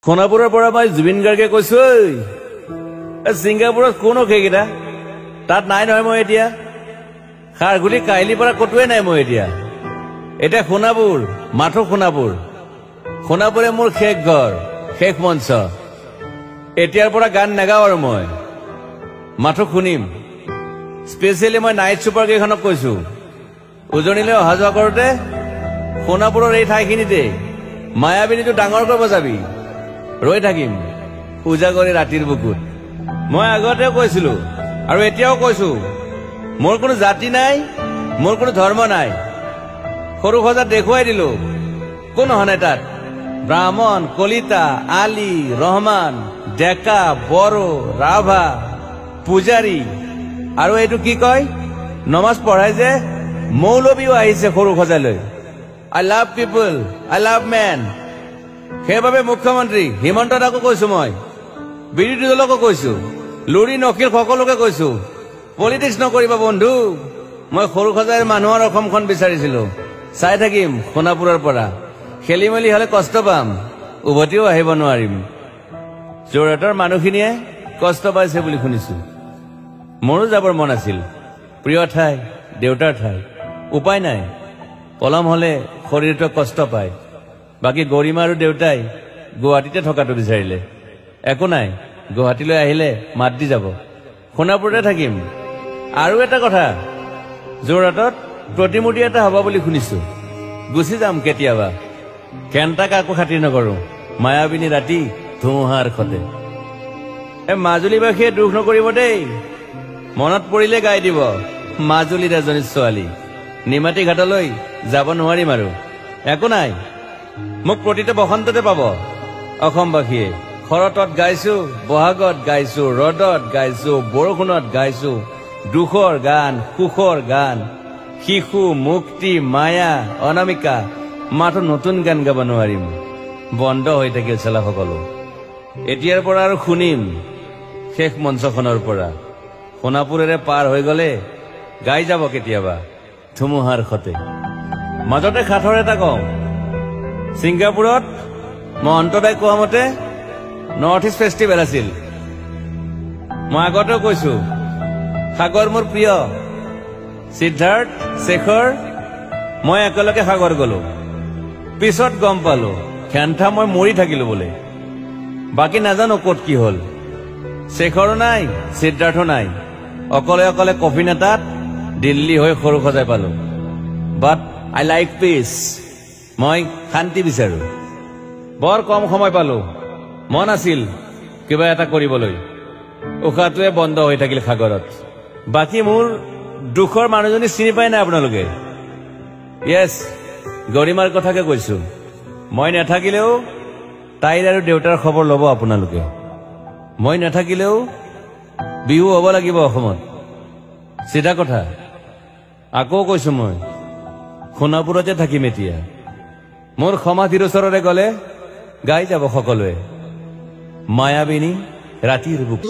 সোণাপুৰৰ পৰা মই জুবিন গাৰ্গে কৈছো ছিংগাপুৰত কোনো সেইকেইটা তাত নাই নহয় মই এতিয়া খাৰগুলি কাহিলীৰ পৰা কতোৱে নাই মই এতিয়া সোণাপুৰ মাথো সোণাপুৰে মোৰ শেষ ঘৰ শেষ মঞ্চ এতিয়াৰ পৰা গান নাগাওঁ আৰু মই মাথো শুনিম স্পেচিয়েলি মই নাইট ছুপাৰ কেইখনক কৈছো উজনিলৈ অহা যোৱা কৰোঁতে সোণাপুৰৰ এই ঠাইখিনিতে মায়াবিনীটো ডাঙৰ কৰিব যাবি ৰৈ থাকিম উজাগৰি ৰাতিৰ বুকুত মই আগতেও কৈছিলো আৰু এতিয়াও কৈছো মোৰ কোনো জাতি নাই মোৰ কোনো ধৰ্ম নাই সৰু সজা দেখুৱাই দিলো কোন হনে তাত ব্ৰাহ্মণ কলিতা আলী ৰহমান ডেকা বড়ো ৰাভা পূজাৰী আৰু এইটো কি কয় নমাজ পঢ়াই যে মৌলবীও আহিছে সৰু সজালৈ I love people I love man সেইবাবে মুখ্যমন্ত্ৰী হিমন্ত দাকো কৈছো মই বিৰোধী দলকো কৈছো লুৰি নকিল সকলোকে কৈছো পলিটিক্স নকৰিবা বন্ধু মই সৰু সজাইৰ মানুহৰ অসমখন বিচাৰিছিলো চাই থাকিম সোণাপুৰৰ পৰা খেলি মেলি হলে কষ্ট পাম উভতিও আহিব নোৱাৰিম যোৰহাটৰ মানুহখিনিয়ে কষ্ট পাইছে বুলি শুনিছো মোৰো যাবৰ মন আছিল প্ৰিয় ঠাই দেউতাৰ ঠাই উপায় নাই পলম হলে শৰীৰটো কষ্ট পায় বাকি গৰিমা আৰু দেউতাই গুৱাহাটীতে থকাটো বিচাৰিলে একো নাই গুৱাহাটীলৈ আহিলে মাত দি যাব সোণাপুৰতে থাকিম আৰু এটা কথা যোৰহাটত প্ৰতিমূৰ্তি এটা হ'ব বুলি শুনিছো গুচি যাম কেতিয়াবা কেণ্টা কাকো খাতিৰ নকৰো মায়াবিনী ৰাতি ধুমুহাৰ খতে মাজুলীবাসীয়ে দুখ নকৰিব দেই মনত পৰিলে গাই দিব মাজুলীৰ এজনী ছোৱালী নিমাতী ঘাটলৈ যাব নোৱাৰিম আৰু একো নাই মোক প্ৰতিটো বসন্ততে পাব অসমবাসীয়ে শৰতত গাইছো বহাগত গাইছো ৰদত গাইছো বৰষুণত গাইছো দুখৰ গান সুখৰ গান শিশু মুক্তি মায়া অনামিকা মাথো নতুন গান গাব নোৱাৰিম বন্ধ হৈ থাকিল চেলা সকলো এতিয়াৰ পৰা আৰু শুনিম শেষ মঞ্চখনৰ পৰা সোণাপুৰেৰে পাৰ হৈ গলে গাই যাব কেতিয়াবা ধুমুহাৰ খতে মাজতে সাঁথৰ এটা কওঁ ছিংগাপুৰত মহন্তদাই কোৱা মতে নৰ্থ ইষ্ট ফেষ্টিভেল আছিল মই আগতেও কৈছো সাগৰ মোৰ প্ৰিয় সিদ্ধাৰ্থ শেখৰ মই একেলগে সাগৰ গলো পিছত গম পালো খেন্থা মই মৰি থাকিলো বোলে বাকী নাজানো ক'ত কি হল শেখৰো নাই সিদ্ধাৰ্থো নাই অকলে অকলে কফিন এটাত দিল্লী হৈ সৰু সজাই পালো বাট আই লাইক পিচ মই শান্তি বিচাৰো বৰ কম সময় পালো মন আছিল কিবা এটা কৰিবলৈ উশাহটোৱে বন্ধ হৈ থাকিল সাগৰত বাকী মোৰ দুখৰ মানুহজনী চিনি পাই নাই আপোনালোকে য়েছ গৰিমাৰ কথাকে কৈছো মই নাথাকিলেও তাইৰ আৰু দেউতাৰ খবৰ ল'ব আপোনালোকে মই নাথাকিলেও বিহু হ'ব লাগিব অসমত চিধা কথা আকৌ কৈছো মই সোণাপুৰতে থাকিম এতিয়া মোৰ সমাধিৰ ওচৰৰে গলে গাই যাব সকলোৱে মায়াবিনী ৰাতিৰ বুক